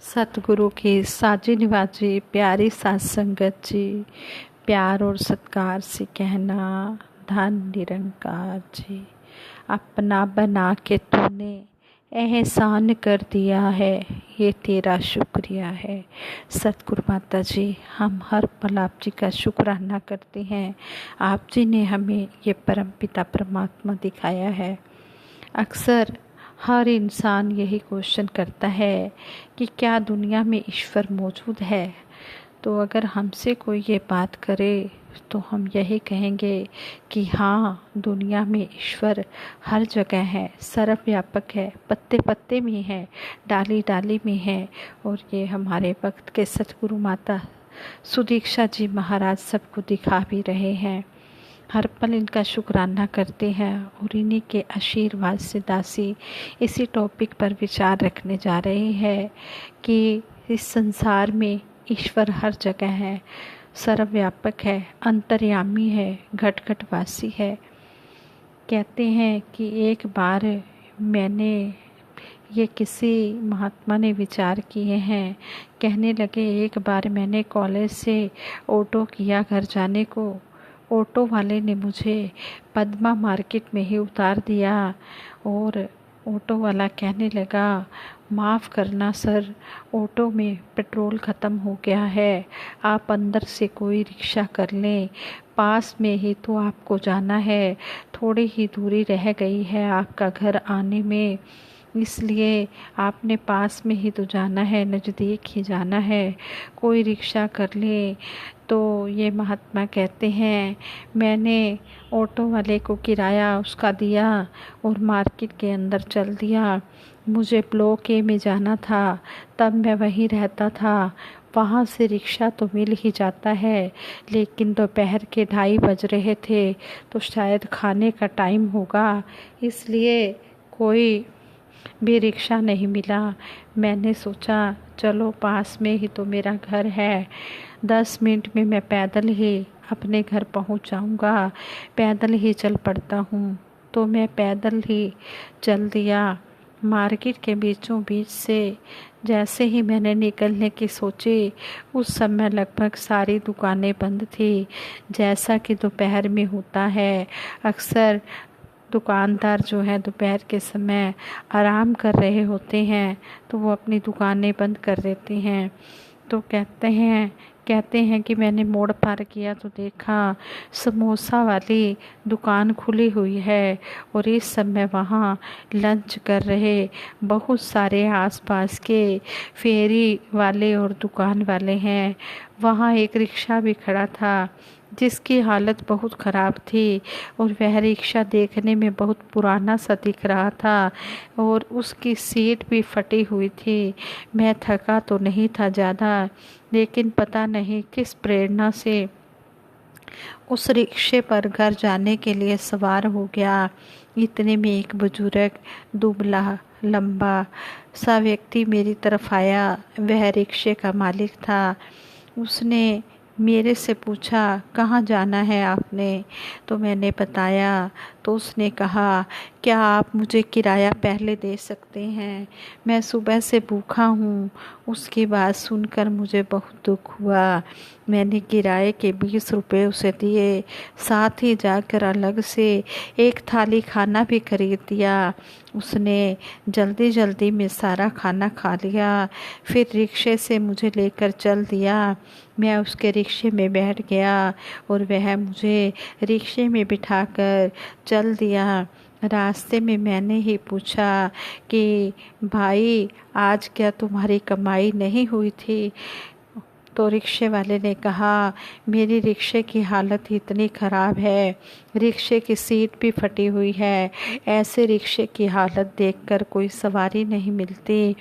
सतगुरु की साजी निवाजी प्यारी सात संगत जी, प्यार और सत्कार से कहना, धन निरंकार जी। अपना बना के तूने एहसान कर दिया है, ये तेरा शुक्रिया है। सतगुरु माता जी, हम हर पल आप जी का शुक्राना करते हैं। आप जी ने हमें ये परम पिता परमात्मा दिखाया है। अक्सर हर इंसान यही क्वेश्चन करता है कि क्या दुनिया में ईश्वर मौजूद है। तो अगर हमसे कोई ये बात करे तो हम यही कहेंगे कि हाँ, दुनिया में ईश्वर हर जगह है, सर्वव्यापक है, पत्ते पत्ते में है, डाली डाली में है। और ये हमारे वक्त के सतगुरु माता सुदीक्षा जी महाराज सबको दिखा भी रहे हैं। हर पल इनका शुक्राना करते हैं और इन्हीं के आशीर्वाद से दासी इसी टॉपिक पर विचार रखने जा रहे हैं कि इस संसार में ईश्वर हर जगह है, सर्वव्यापक है, अंतर्यामी है, घट घट वासी है। कहते हैं कि एक बार मैंने ये किसी महात्मा ने विचार किए हैं, कहने लगे एक बार मैंने कॉलेज से ऑटो किया घर जाने को। ऑटो वाले ने मुझे पद्मा मार्केट में ही उतार दिया और ऑटो वाला कहने लगा, माफ़ करना सर, ऑटो में पेट्रोल ख़त्म हो गया है, आप अंदर से कोई रिक्शा कर लें, पास में ही तो आपको जाना है, थोड़ी ही दूरी रह गई है आपका घर आने में, इसलिए आपने पास में ही तो जाना है, नज़दीक ही जाना है, कोई रिक्शा कर ले। तो ये महात्मा कहते हैं, मैंने ऑटो वाले को किराया उसका दिया और मार्केट के अंदर चल दिया। मुझे ब्लॉक ए में जाना था, तब मैं वहीं रहता था। वहाँ से रिक्शा तो मिल ही जाता है, लेकिन दोपहर के 2:30 बज रहे थे, तो शायद खाने का टाइम होगा, इसलिए कोई भी रिक्शा नहीं मिला। मैंने सोचा चलो पास में ही तो मेरा घर है, 10 मिनट में मैं पैदल ही अपने घर पहुंच जाऊंगा, पैदल ही चल पड़ता हूँ। तो मैं पैदल ही चल दिया। मार्केट के बीचों बीच से जैसे ही मैंने निकलने की सोची, उस समय लगभग सारी दुकानें बंद थी। जैसा कि दोपहर में होता है, अक्सर दुकानदार जो है दोपहर के समय आराम कर रहे होते हैं, तो वो अपनी दुकानें बंद कर देते हैं। तो कहते हैं कि मैंने मोड़ पार किया तो देखा समोसा वाली दुकान खुली हुई है और इस समय वहाँ लंच कर रहे बहुत सारे आसपास के फेरी वाले और दुकान वाले हैं। वहाँ एक रिक्शा भी खड़ा था जिसकी हालत बहुत ख़राब थी और वह रिक्शा देखने में बहुत पुराना सा दिख रहा था और उसकी सीट भी फटी हुई थी। मैं थका तो नहीं था ज़्यादा, लेकिन पता नहीं किस प्रेरणा से उस रिक्शे पर घर जाने के लिए सवार हो गया। इतने में एक बुजुर्ग दुबला लंबा सा व्यक्ति मेरी तरफ आया। वह रिक्शे का मालिक था। उसने मेरे से पूछा, कहाँ जाना है आपने? तो मैंने बताया। तो उसने कहा, क्या आप मुझे किराया पहले दे सकते हैं? मैं सुबह से भूखा हूँ। उसकी बात सुनकर मुझे बहुत दुख हुआ। मैंने किराए के 20 रुपये उसे दिए, साथ ही जाकर अलग से एक थाली खाना भी खरीद दिया। उसने जल्दी जल्दी में सारा खाना खा लिया, फिर रिक्शे से मुझे लेकर चल दिया। मैं उसके रिक्शे में बैठ गया और वह मुझे रिक्शे में बिठाकर चल दिया। रास्ते में मैंने ही पूछा कि भाई, आज क्या तुम्हारी कमाई नहीं हुई थी? तो रिक्शे वाले ने कहा, मेरी रिक्शे की हालत इतनी ख़राब है, रिक्शे की सीट भी फटी हुई है, ऐसे रिक्शे की हालत देखकर कोई सवारी नहीं मिलती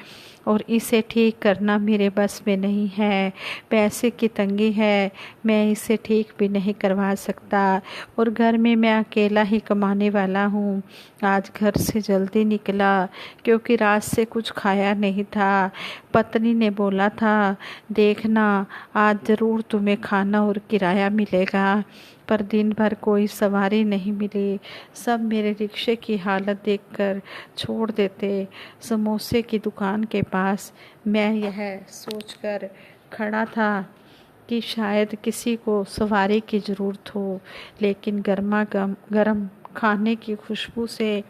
और इसे ठीक करना मेरे बस में नहीं है। पैसे की तंगी है, मैं इसे ठीक भी नहीं करवा सकता और घर में मैं अकेला ही कमाने वाला हूँ। आज घर से जल्दी निकला क्योंकि रात से कुछ खाया नहीं था। पत्नी ने बोला था, देखना आज ज़रूर तुम्हें खाना और किराया मिलेगा। पर दिन भर कोई सवारी नहीं मिली। सब मेरे रिक्शे की हालत देखकर छोड़ देते। समोसे की दुकान के पास मैं यह सोचकर खड़ा था कि शायद किसी को सवारी की ज़रूरत हो, लेकिन गर्मा गर्म खाने की खुशबू से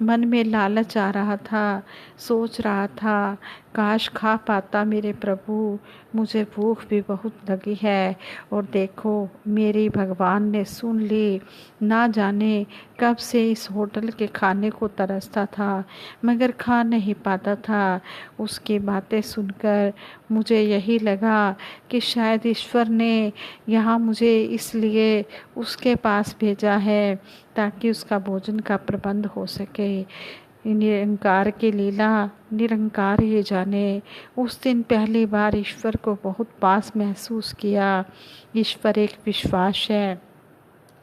मन में लालच आ रहा था। सोच रहा था, काश खा पाता मेरे प्रभु, मुझे भूख भी बहुत लगी है। और देखो, मेरी भगवान ने सुन ली। ना जाने कब से इस होटल के खाने को तरसता था, मगर खा नहीं पाता था। उसकी बातें सुनकर मुझे यही लगा कि शायद ईश्वर ने यहाँ मुझे इसलिए उसके पास भेजा है ताकि उसका भोजन का प्रबंध हो सके। निरंकार की लीला निरंकार ही जाने। उस दिन पहली बार ईश्वर को बहुत पास महसूस किया। ईश्वर एक विश्वास है,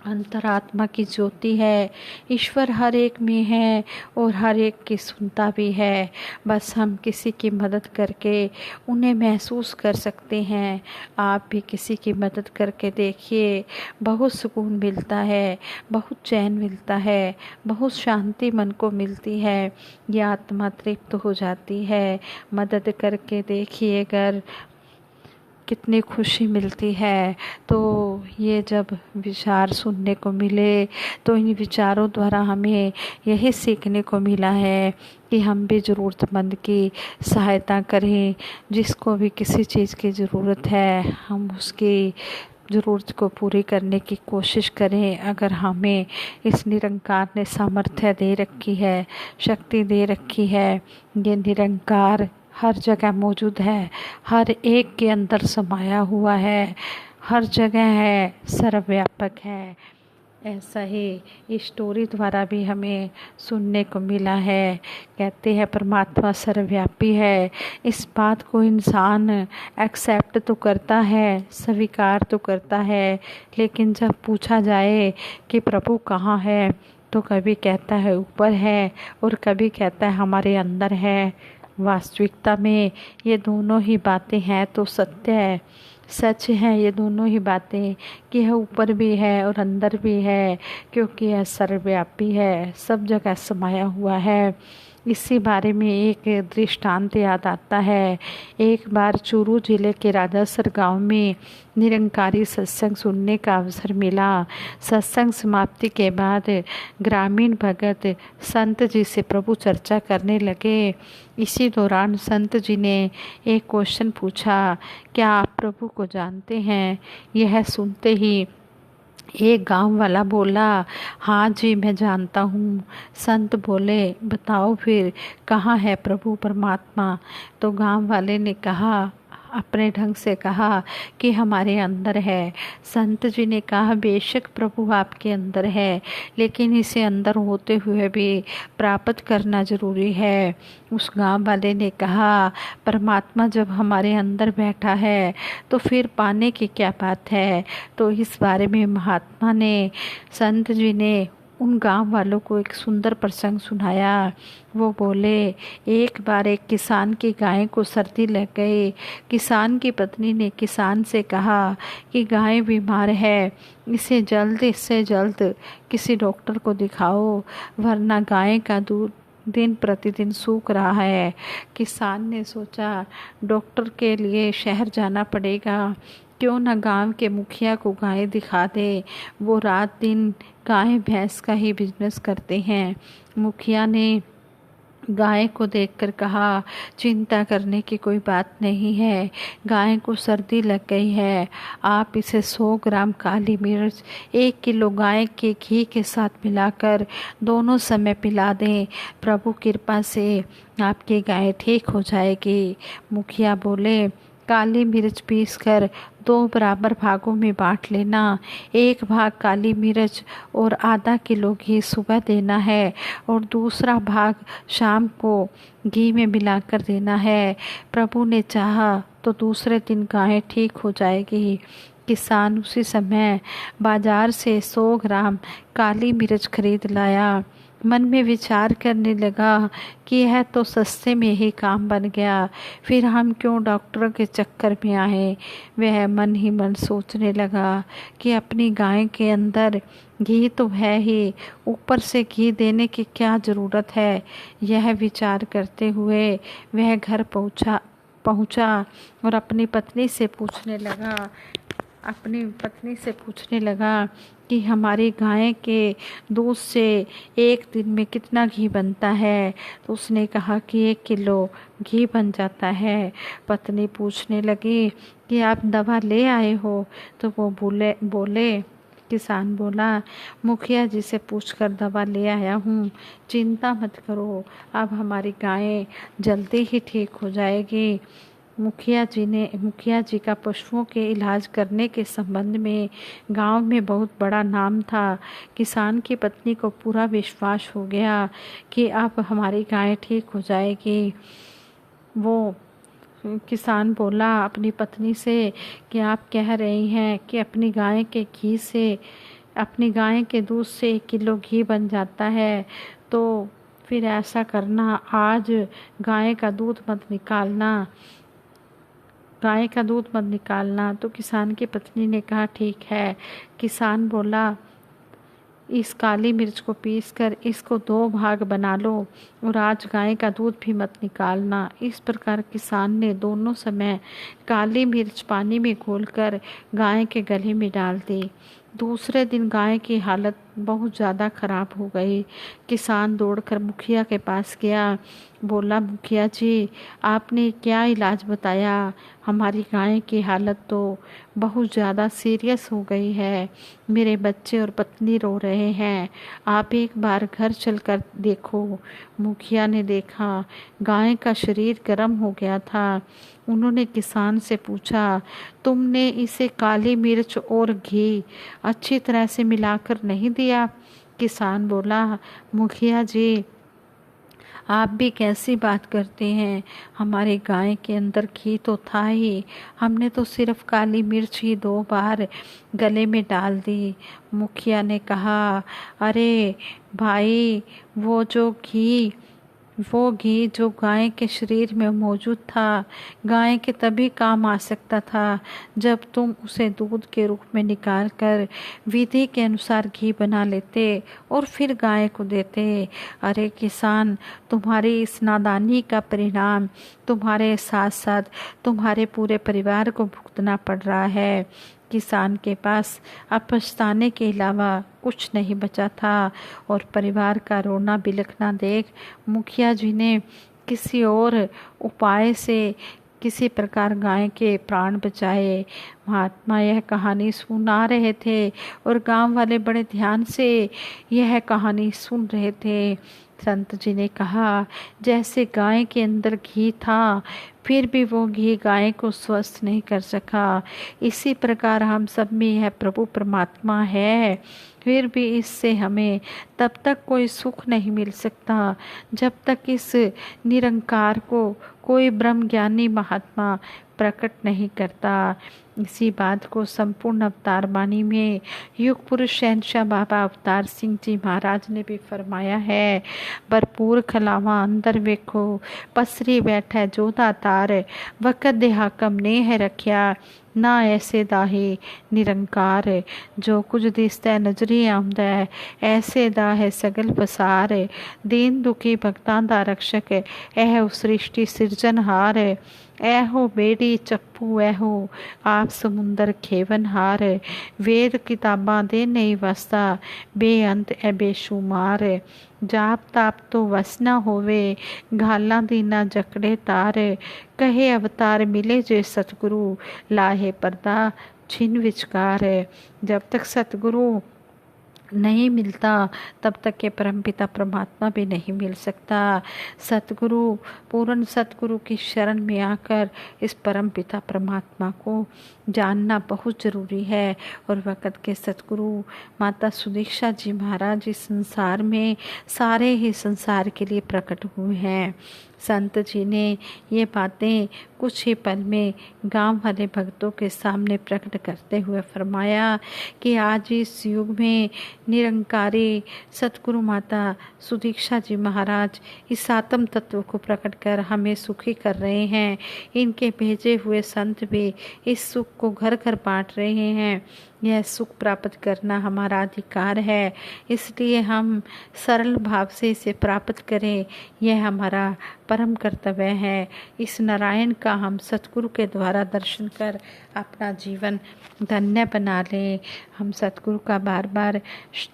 अंतरात्मा की ज्योति है। ईश्वर हर एक में है और हर एक की सुनता भी है। बस हम किसी की मदद करके उन्हें महसूस कर सकते हैं। आप भी किसी की मदद करके देखिए, बहुत सुकून मिलता है, बहुत चैन मिलता है, बहुत शांति मन को मिलती है। ये आत्मा तृप्त हो जाती है। मदद करके देखिए, अगर कितनी खुशी मिलती है। तो ये जब विचार सुनने को मिले तो इन विचारों द्वारा हमें यही सीखने को मिला है कि हम भी ज़रूरतमंद की सहायता करें। जिसको भी किसी चीज़ की ज़रूरत है, हम उसकी ज़रूरत को पूरी करने की कोशिश करें। अगर हमें इस निरंकार ने सामर्थ्य दे रखी है, शक्ति दे रखी है, ये निरंकार हर जगह मौजूद है, हर एक के अंदर समाया हुआ है, हर जगह है, सर्वव्यापक है। ऐसा ही इस स्टोरी द्वारा भी हमें सुनने को मिला है। कहते हैं परमात्मा सर्वव्यापी है। इस बात को इंसान एक्सेप्ट तो करता है, स्वीकार तो करता है, लेकिन जब पूछा जाए कि प्रभु कहाँ है, तो कभी कहता है ऊपर है और कभी कहता है हमारे अंदर है। वास्तविकता में ये दोनों ही बातें हैं तो सत्य है, सच है ये दोनों ही बातें कि यह ऊपर भी है और अंदर भी है, क्योंकि यह सर्वव्यापी है, सब जगह समाया हुआ है। इसी बारे में एक दृष्टांत याद आता है। एक बार चूरू जिले के राजासर गांव में निरंकारी सत्संग सुनने का अवसर मिला। सत्संग समाप्ति के बाद ग्रामीण भगत संत जी से प्रभु चर्चा करने लगे। इसी दौरान संत जी ने एक क्वेश्चन पूछा, क्या आप प्रभु को जानते हैं? यह सुनते ही एक गांव वाला बोला, हाँ जी मैं जानता हूँ। संत बोले, बताओ फिर कहाँ है प्रभु परमात्मा? तो गांव वाले ने कहा, अपने ढंग से कहा कि हमारे अंदर है। संत जी ने कहा, बेशक प्रभु आपके अंदर है, लेकिन इसे अंदर होते हुए भी प्राप्त करना जरूरी है। उस गांव वाले ने कहा, परमात्मा जब हमारे अंदर बैठा है तो फिर पाने की क्या बात है? तो इस बारे में महात्मा ने, संत जी ने उन गांव वालों को एक सुंदर प्रसंग सुनाया। वो बोले, एक बार एक किसान की गाय को सर्दी लग गई। किसान की पत्नी ने किसान से कहा कि गाय बीमार है, इसे जल्द से जल्द किसी डॉक्टर को दिखाओ, वरना गाय का दूध दिन प्रतिदिन सूख रहा है। किसान ने सोचा, डॉक्टर के लिए शहर जाना पड़ेगा, क्यों न गांव के मुखिया को गाय दिखा दे। वो रात दिन गाय भैंस का ही बिजनेस करते हैं। मुखिया ने गाय को देखकर कहा, चिंता करने की कोई बात नहीं है, गाय को सर्दी लग गई है, आप इसे 100 ग्राम काली मिर्च 1 किलो गाय के घी के साथ मिलाकर दोनों समय पिला दें, प्रभु कृपा से आपकी गाय ठीक हो जाएगी। मुखिया बोले, काली मिर्च पीसकर 2 बराबर भागों में बांट लेना, 1 भाग काली मिर्च और आधा किलो घी सुबह देना है और दूसरा भाग शाम को घी में मिलाकर देना है। प्रभु ने चाहा तो दूसरे दिन गाय ठीक हो जाएगी। किसान उसी समय बाजार से 100 ग्राम काली मिर्च खरीद लाया। मन में विचार करने लगा कि यह तो सस्ते में ही काम बन गया, फिर हम क्यों डॉक्टरों के चक्कर में आए। वह मन ही मन सोचने लगा कि अपनी गाय के अंदर घी तो है ही, ऊपर से घी देने की क्या ज़रूरत है। यह विचार करते हुए वह घर पहुंचा और अपनी पत्नी से पूछने लगा कि हमारी गाय के दूध से एक दिन में कितना घी बनता है। तो उसने कहा कि 1 किलो घी बन जाता है। पत्नी पूछने लगी कि आप दवा ले आए हो। तो वो बोले किसान बोला, मुखिया जी से पूछकर दवा ले आया हूँ, चिंता मत करो, अब हमारी गाय जल्दी ही ठीक हो जाएगी। मुखिया जी का पशुओं के इलाज करने के संबंध में गांव में बहुत बड़ा नाम था। किसान की पत्नी को पूरा विश्वास हो गया कि अब हमारी गाय ठीक हो जाएगी। वो किसान बोला अपनी पत्नी से कि आप कह रही हैं कि अपनी गाय के दूध से 1 किलो घी बन जाता है, तो फिर ऐसा करना, आज गाय का दूध मत निकालना। तो किसान की पत्नी ने कहा ठीक है। किसान बोला इस काली मिर्च को पीसकर इसको 2 भाग बना लो और आज गाय का दूध भी मत निकालना। इस प्रकार किसान ने दोनों समय काली मिर्च पानी में घोलकर गाय के गले में डाल दी। दूसरे दिन गाय की हालत बहुत ज़्यादा खराब हो गई। किसान दौड़कर मुखिया के पास गया, बोला मुखिया जी आपने क्या इलाज बताया, हमारी गाय की हालत तो बहुत ज़्यादा सीरियस हो गई है, मेरे बच्चे और पत्नी रो रहे हैं, आप एक बार घर चलकर देखो। मुखिया ने देखा, गाय का शरीर गर्म हो गया था। उन्होंने किसान से पूछा, तुमने इसे काली मिर्च और घी अच्छी तरह से मिलाकर नहीं दिया? किसान बोला, मुखिया जी आप भी कैसी बात करते हैं, हमारे गाय के अंदर घी तो था ही, हमने तो सिर्फ काली मिर्च ही 2 बार गले में डाल दी। मुखिया ने कहा, अरे भाई वो घी जो गाय के शरीर में मौजूद था, गाय के तभी काम आ सकता था जब तुम उसे दूध के रूप में निकाल कर विधि के अनुसार घी बना लेते और फिर गाय को देते। अरे किसान, तुम्हारी इस नादानी का परिणाम तुम्हारे साथ साथ तुम्हारे पूरे परिवार को भुगतना पड़ रहा है। किसान के पास अब पछताने के अलावा कुछ नहीं बचा था और परिवार का रोना बिलखना देख मुखिया जी ने किसी और उपाय से किसी प्रकार गाय के प्राण बचाए। महात्मा यह कहानी सुना रहे थे और गांव वाले बड़े ध्यान से यह कहानी सुन रहे थे। संत जी ने कहा, जैसे गाय के अंदर घी था फिर भी वो घी गाय को स्वस्थ नहीं कर सका, इसी प्रकार हम सब में यह प्रभु परमात्मा है, फिर भी इससे हमें तब तक कोई सुख नहीं मिल सकता जब तक इस निरंकार को कोई ब्रह्म ज्ञानी महात्मा प्रकट नहीं करता। इसी बात को संपूर्ण अवतार बानी में युग पुरुष शहंशाह बाबा अवतार सिंह जी महाराज ने भी फरमाया है। भरपूर खलावा अंदर वेखो, पसरी बैठे जोधा तार, वक़्त दे हाकम ने है रखिया, ना ऐसे दाहे निरंकार, जो कुछ दिसता नजरी आमदा है, ऐसे दा है सगल पसार, दीन दुखी भगतां दा रक्षक, ऐ सृष्टि सिरजनहार, ऐहो बेड़ी चप्पू ऐहो आप समुंदर खेवनहार, वेद किताबां दे नहीं वसता, बेअंत ए बेशुमार, जाप ताप तो वस न होवे, घाला दी ना जकड़े तार, कहे अवतार मिले जे सतगुरु, लाहे पर्दा छिन विचकार। जब तक सतगुरु नहीं मिलता तब तक के परमपिता परमात्मा भी नहीं मिल सकता। पूर्ण सतगुरु की शरण में आकर इस परमपिता परमात्मा को जानना बहुत ज़रूरी है। और वक़्त के सतगुरु माता सुदीक्षा जी महाराज इस संसार में सारे ही संसार के लिए प्रकट हुए हैं। संत जी ने ये बातें कुछ ही पल में गांव वाले भक्तों के सामने प्रकट करते हुए फरमाया कि आज इस युग में निरंकारी सतगुरु माता सुदीक्षा जी महाराज इस आत्म तत्व को प्रकट कर हमें सुखी कर रहे हैं। इनके भेजे हुए संत भी इस सुख को घर घर बांट रहे हैं। यह सुख प्राप्त करना हमारा अधिकार है, इसलिए हम सरल भाव से इसे प्राप्त करें। यह हमारा परम कर्तव्य है। इस नारायण का हम सतगुरु के द्वारा दर्शन कर अपना जीवन धन्य बना लें। हम सतगुरु का बार बार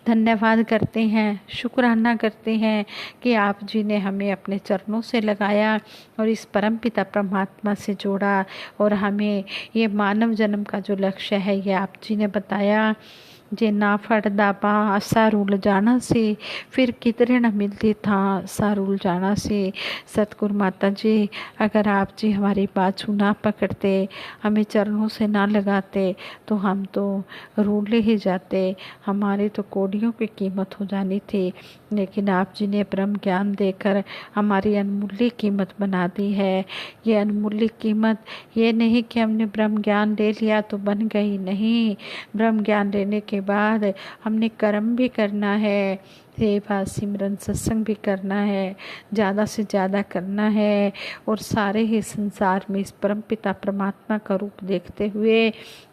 धन्यवाद करते हैं, शुक्राना करते हैं कि आप जी ने हमें अपने चरणों से लगाया और इस परम पिता परमात्मा से जोड़ा, और हमें ये मानव जन्म का जो लक्ष्य है ये आप जी ने बताया। जे ना फटदा पा असा रूल जाना से, फिर किधरे न मिलती था असा रूल जाना से। सतगुरु माता जी, अगर आप जी हमारी बात ना पकड़ते, हमें चरणों से ना लगाते, तो हम तो रूल ही जाते, हमारी तो कोड़ियों की कीमत हो जानी थी। लेकिन आप जी ने ब्रह्म ज्ञान देकर हमारी अनमूल्य कीमत बना दी है। ये अनमूल्य कीमत ये नहीं कि हमने ब्रह्म ज्ञान ले लिया तो बन गई, नहीं, ब्रह्म ज्ञान लेने के बाद हमने कर्म भी करना है, सेवा सिमरन सत्संग भी करना है, ज़्यादा से ज़्यादा करना है, और सारे ही संसार में इस परम पिता परमात्मा का रूप देखते हुए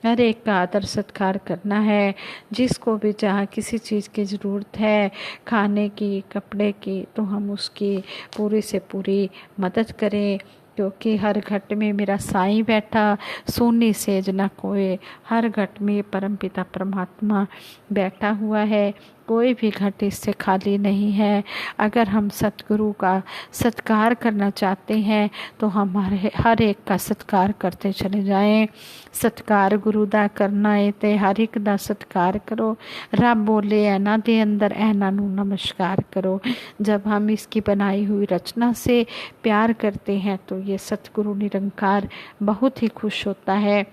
हर एक का आदर सत्कार करना है। जिसको भी जहाँ किसी चीज़ की ज़रूरत है, खाने की, कपड़े की, तो हम उसकी पूरी से पूरी मदद करें, क्योंकि हर घट में मेरा साईं बैठा, सोने सेज न कोय। हर घट में परम पिता परमात्मा बैठा हुआ है, कोई भी घट इससे खाली नहीं है। अगर हम सतगुरु का सत्कार करना चाहते हैं तो हमारे हर एक का सत्कार करते चले जाएं। सत्कार गुरु दा करना है ते हर एक दा सत्कार करो। रब बोले ऐना दे अंदर ऐना नू नमस्कार करो। जब हम इसकी बनाई हुई रचना से प्यार करते हैं तो ये सतगुरु निरंकार बहुत ही खुश होता है,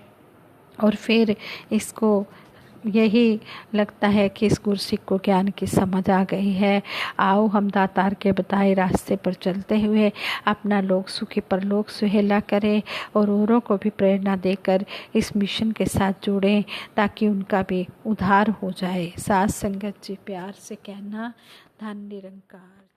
और फिर इसको यही लगता है कि इस गुरसिक को ज्ञान की समझ आ गई है। आओ हम दातार के बताए रास्ते पर चलते हुए अपना लोक सुखी परलोक सुहेला करें, और औरों को भी प्रेरणा देकर इस मिशन के साथ जुड़ें, ताकि उनका भी उद्धार हो जाए। साथ संगत जी प्यार से कहना, धन निरंकार।